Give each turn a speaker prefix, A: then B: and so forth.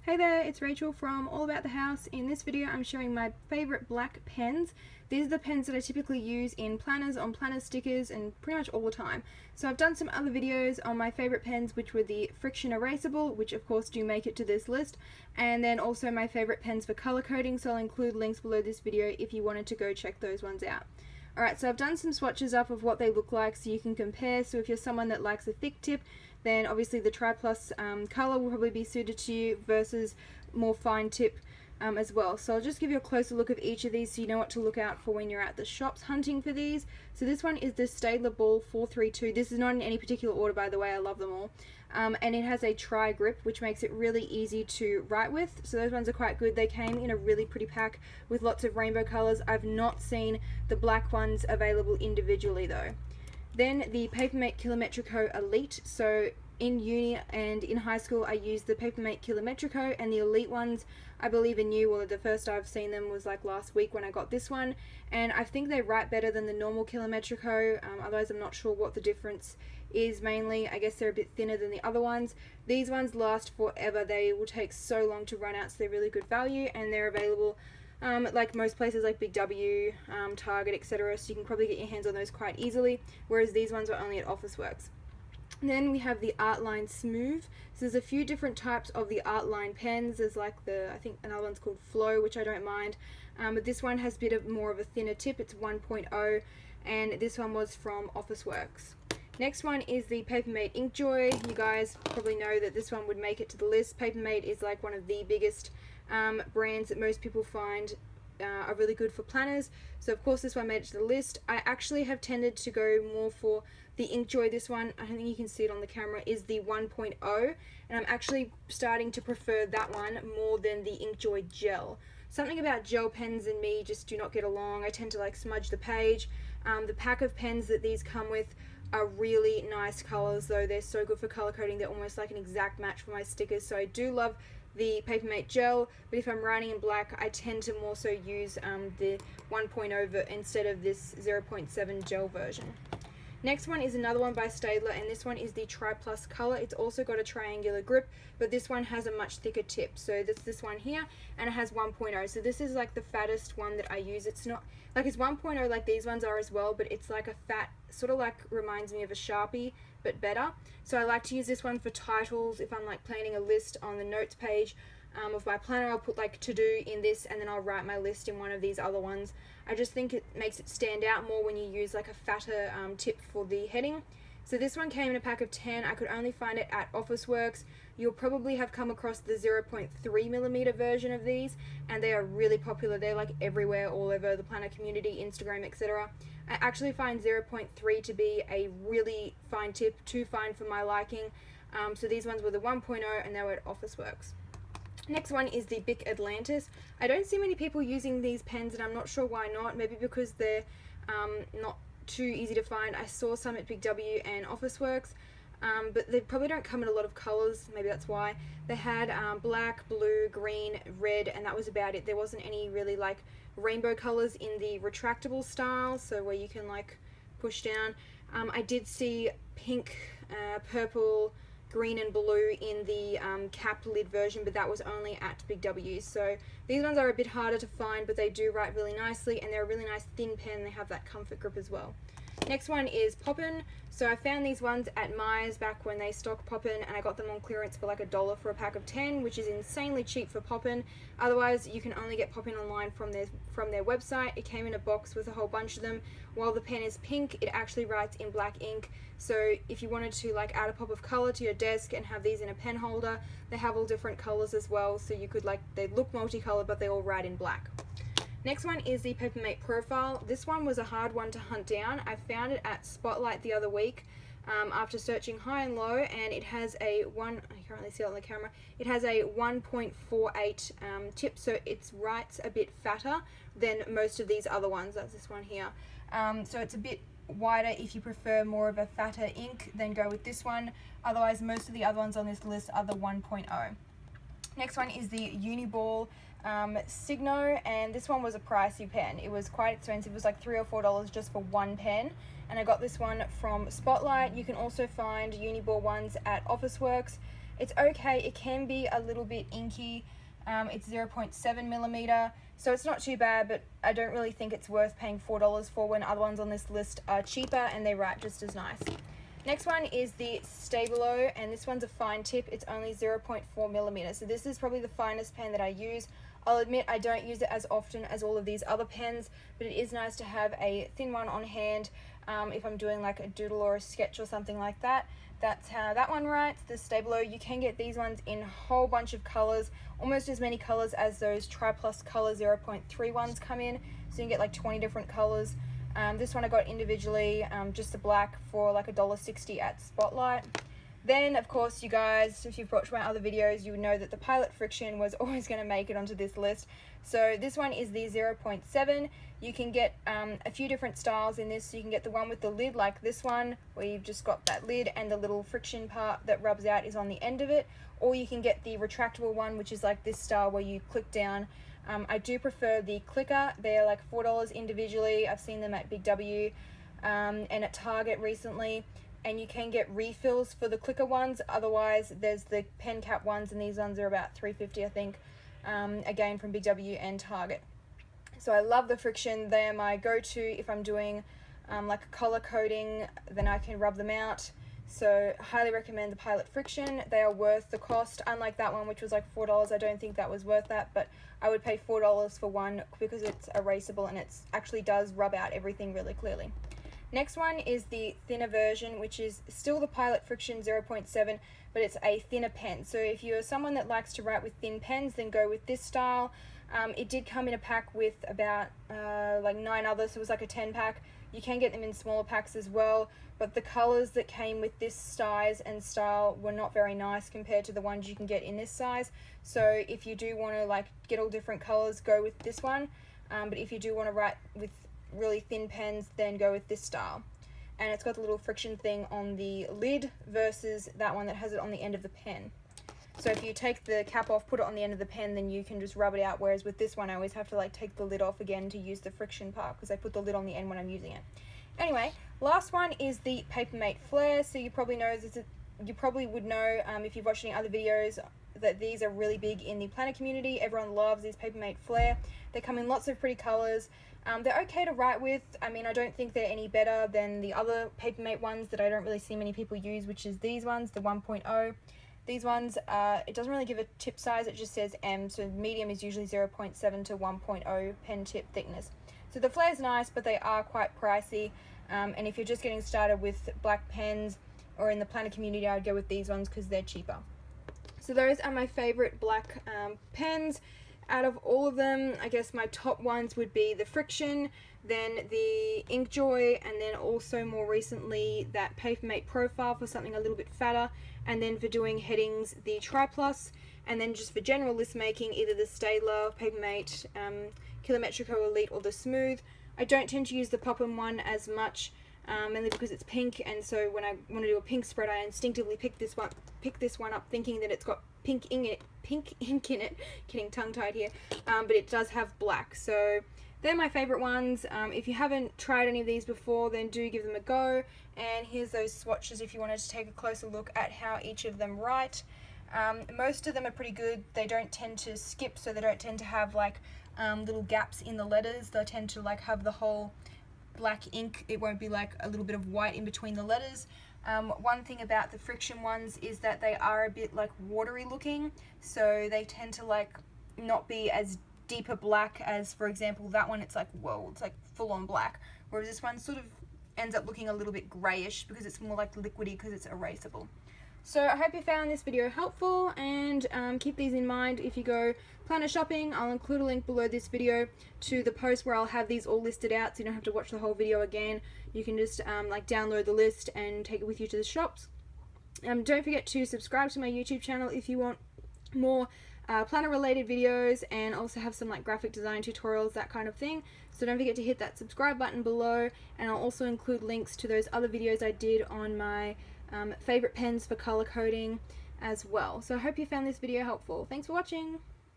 A: Hey there, it's Rachel from All About the House. In this video I'm showing my favourite black pens. These are the pens that I typically use in planners, on planner stickers, and pretty much all the time. So I've done some other videos on my favourite pens, which were the friction erasable, which of course do make it to this list, and then also my favourite pens for colour coding, so I'll include links below this video if you wanted to go check those ones out. Alright, so I've done some swatches up of what they look like so you can compare. So if you're someone that likes a thick tip, then obviously the Tri Plus colour will probably be suited to you versus more fine tip as well. So I'll just give you a closer look of each of these so you know what to look out for when you're at the shops hunting for these. So this one is the Staedtler Ball 432. This is not in any particular order, by the way, I love them all. And it has a tri grip, which makes it really easy to write with. So those ones are quite good. They came in a really pretty pack with lots of rainbow colours. I've not seen the black ones available individually though. Then the Papermate Kilometrico Elite. So in uni and in high school I used the Papermate Kilometrico, and the Elite ones I believe are new. Well, the first I've seen them was like last week when I got this one, and I think they write better than the normal Kilometrico. Otherwise I'm not sure what the difference is. Mainly I guess they're a bit thinner than the other ones. These ones last forever. They will take so long to run out, so they're really good value, and they're available like most places like Big W, Target, etc. So you can probably get your hands on those quite easily, whereas these ones are only at Officeworks. And then we have the Artline Smooth. So there's a few different types of the Artline pens. There's like I think another one's called Flow, which I don't mind. But this one has a bit more of a thinner tip. It's 1.0, and this one was from Officeworks. Next one is the Papermate Inkjoy. You guys probably know that this one would make it to the list. Papermate is like one of the biggest brands that most people find are really good for planners, so of course this one made it to the list. I actually have tended to go more for the Inkjoy. This one, I don't think you can see it on the camera, is the 1.0, and I'm actually starting to prefer that one more than the Inkjoy Gel. Something about gel pens and me just do not get along. I tend to like smudge the page. The pack of pens that these come with are really nice colours though. They're so good for colour coding. They're almost like an exact match for my stickers, so I do love the Papermate Gel, but if I'm writing in black I tend to more so use the 1.0 instead of this 0.7 gel version. Next one is another one by Staedtler, and this one is the Tri Plus colour. It's also got a triangular grip, but this one has a much thicker tip. So that's this one here, and it has 1.0. So this is like the fattest one that I use. It's not like it's 1.0 like these ones are as well, but it's like a fat, sort of like reminds me of a Sharpie, but better. So I like to use this one for titles. If I'm like planning a list on the notes page of my planner, I'll put like to do in this, and then I'll write my list in one of these other ones. I just think it makes it stand out more when you use like a fatter tip for the heading. So this one came in a pack of 10. I could only find it at Officeworks. You'll probably have come across the 0.3mm version of these, and they are really popular. They're like everywhere, all over the planner community, Instagram, etc. I actually find 0.3 to be a really fine tip, too fine for my liking. So these ones were the 1.0, and they were at Officeworks. Next one is the Bic Atlantis. I don't see many people using these pens, and I'm not sure why not. Maybe because they're not too easy to find. I saw some at Big W and Officeworks, but they probably don't come in a lot of colours. Maybe that's why. They had black, blue, green, red, and that was about it. There wasn't any really like rainbow colours in the retractable style, so where you can like push down. I did see pink, purple, green and blue in the cap lid version, but that was only at Big W. So these ones are a bit harder to find, but they do write really nicely, and they're a really nice thin pen. They have that comfort grip as well. Next one is Poppin. So I found these ones at Myers back when they stocked Poppin, and I got them on clearance for like $1 for a pack of 10, which is insanely cheap for Poppin. Otherwise you can only get Poppin online from their website. It came in a box with a whole bunch of them. While the pen is pink, it actually writes in black ink. So if you wanted to like add a pop of color to your desk and have these in a pen holder, they have all different colors as well, so you could like, they look multicolored but they all write in black. Next one is the Papermate Profile. This one was a hard one to hunt down. I found it at Spotlight the other week after searching high and low, and it has I can't really see it on the camera, it has a 1.48 tip, so it writes a bit fatter than most of these other ones. That's this one here. So it's a bit wider. If you prefer more of a fatter ink, then go with this one. Otherwise most of the other ones on this list are the 1.0. Next one is the Uniball Signo, and this one was a pricey pen. It was quite expensive. It was like $3 or $4 just for one pen, and I got this one from Spotlight. You can also find Uniball ones at Officeworks, It's okay. It can be a little bit inky. It's 0.7 millimeter, so it's not too bad, but I don't really think it's worth paying $4 for when other ones on this list are cheaper and they write just as nice. Next one is the Stabilo, and this one's a fine tip. It's only 0.4 millimeters, so this is probably the finest pen that I use. I'll admit I don't use it as often as all of these other pens, but it is nice to have a thin one on hand if I'm doing like a doodle or a sketch or something like that. That's how that one writes, the Stabilo. You can get these ones in a whole bunch of colors, almost as many colors as those Tri-Plus Color 0.3 ones come in, so you can get like 20 different colors. This one I got individually, just the black, for like $1.60 at Spotlight. Then, of course, you guys, if you've watched my other videos, you would know that the Pilot Friction was always going to make it onto this list. So this one is the 0.7. You can get a few different styles in this. So you can get the one with the lid, like this one, where you've just got that lid and the little friction part that rubs out is on the end of it. Or you can get the retractable one, which is like this style where you click down. I do prefer the clicker. They're like $4 individually. I've seen them at Big W and at Target recently. And you can get refills for the clicker ones. Otherwise, there's the pen cap ones, and these ones are about $3.50, I think, again from Big W and Target. So I love the Friction. They're my go-to if I'm doing like a color coding, then I can rub them out. So highly recommend the Pilot Friction. They are worth the cost. Unlike that one, which was like $4, I don't think that was worth that, but I would pay $4 for one because it's erasable and it actually does rub out everything really clearly. Next one is the thinner version, which is still the Pilot Friction 0.7, but it's a thinner pen. So if you're someone that likes to write with thin pens, then go with this style. It did come in a pack with about like 9 others, so it was like a 10 pack. You can get them in smaller packs as well, but the colors that came with this size and style were not very nice compared to the ones you can get in this size. So if you do want to like get all different colors, go with this one. But if you do want to write with really thin pens, then go with this style. And it's got the little friction thing on the lid versus that one that has it on the end of the pen. So if you take the cap off, put it on the end of the pen, then you can just rub it out, whereas with this one I always have to like take the lid off again to use the friction part because I put the lid on the end when I'm using it. Anyway, last one is the Papermate Flare. So you probably would know if you've watched any other videos that these are really big in the planner community. Everyone loves these Papermate Flare. They come in lots of pretty colors. They're okay to write with. I mean, I don't think they're any better than the other Papermate ones that I don't really see many people use, which is these ones, the 1.0. These ones, it doesn't really give a tip size, it just says M, so medium is usually 0.7 to 1.0 pen tip thickness. So the Flare's nice, but they are quite pricey, and if you're just getting started with black pens or in the planner community, I'd go with these ones because they're cheaper. So those are my favorite black pens. Out of all of them, I guess my top ones would be the Friction, then the Inkjoy, and then also more recently that Papermate Profile for something a little bit fatter, and then for doing headings, the Tri-Plus, and then just for general list making, either the Staedtler, Papermate, Kilometrico Elite, or the Smooth. I don't tend to use the Popham one as much, mainly because it's pink, and so when I want to do a pink spread, I instinctively pick this one up thinking that it's got pink ink in it, getting tongue-tied here, but it does have black. So they're my favorite ones. If you haven't tried any of these before, then do give them a go, and here's those swatches if you wanted to take a closer look at how each of them write. Most of them are pretty good. They don't tend to skip, so they don't tend to have like little gaps in the letters. They tend to like have the whole black ink. It won't be like a little bit of white in between the letters. One thing about the Friction ones is that they are a bit like watery looking, so they tend to like not be as deeper black as, for example, that one. It's like, whoa, it's like full on black, whereas this one sort of ends up looking a little bit grayish because it's more like liquidy because it's erasable. So I hope you found this video helpful, and keep these in mind if you go planner shopping. I'll include a link below this video to the post where I'll have these all listed out, so you don't have to watch the whole video again. You can just like download the list and take it with you to the shops. Don't forget to subscribe to my YouTube channel if you want more planner related videos, and also have some like graphic design tutorials, that kind of thing. So don't forget to hit that subscribe button below, and I'll also include links to those other videos I did on my favorite pens for color coding as well. So I hope you found this video helpful. Thanks for watching.